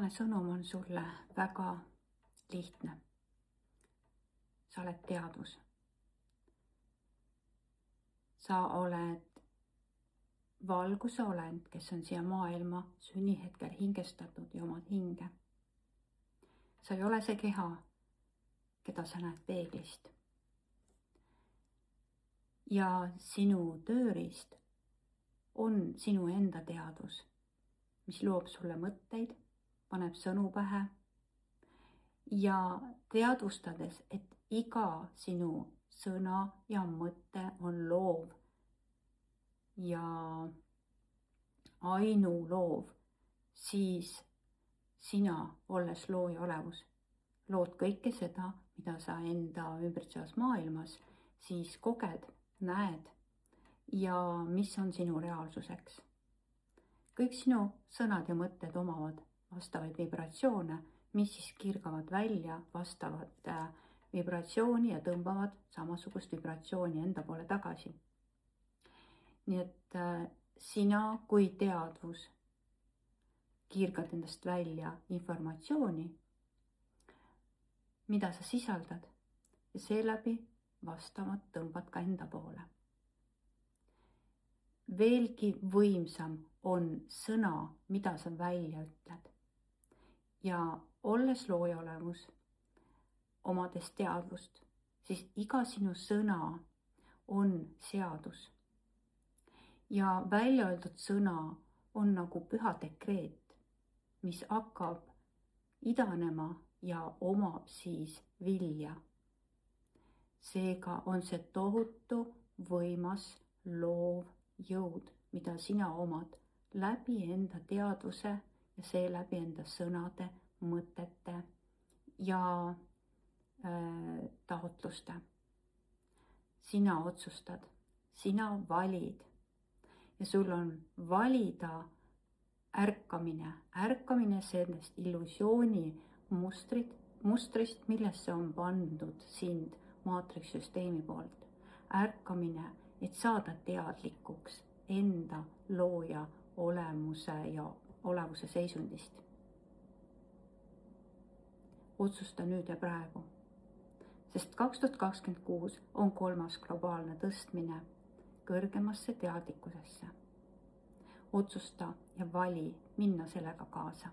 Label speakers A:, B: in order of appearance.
A: tänane sõnum on sulle väga lihtne. Sa oled teadvus. Sa oled valguse olend, kes on siia maailma sünnihetkel hingestatud ja omad hinge. Sa ei ole see keha, keda sa näed peeglist. Ja sinu tööriist on sinu enda teadvus, mis loob sulle mõtteid, paneb sõnu pähe ja teadvustades, et iga sinu sõna ja mõte on loov ja ainuloov, siis sina, olles looja olevus, lood kõike seda, mida sa enda ümbritsevas maailmas siis koged, näed ja mis on sinu reaalsuseks. Kõik sinu sõnad ja mõtted omavad vastavaid vibratsioone, mis siis kirgavad välja vastavat vibratsiooni ja tõmbavad samasugust vibratsiooni enda poole tagasi. Nii et sina kui teadvus kirgad endast välja informatsiooni, mida sa sisaldad ja seeläbi vastavat tõmbad ka enda poole. Veelgi võimsam on sõna, mida sa välja ütled. Ja olles looja olemus, omades teadvust, siis iga sinu sõna on seadus. Ja välja öeldud sõna on nagu püha dekreet, mis hakkab idanema ja omab siis vilja. Seega on see tohutu võimas loov jõud, mida sina omad läbi enda teadvuse ja seeläbi enda sõnade, mõtete ja taotluste. Sina otsustad, sina valid ja sul on valida ärkamine sellest illusiooni mustrist, millesse on pandud sind maatrikssüsteemi poolt. Ärkamine, et saada teadlikuks enda looja olemuse ja olevuse seisundist. Otsusta nüüd ja praegu, sest 2026 on 3. globaalne tõstmine kõrgemasse teadlikkusesse. Otsusta ja vali minna sellega kaasa.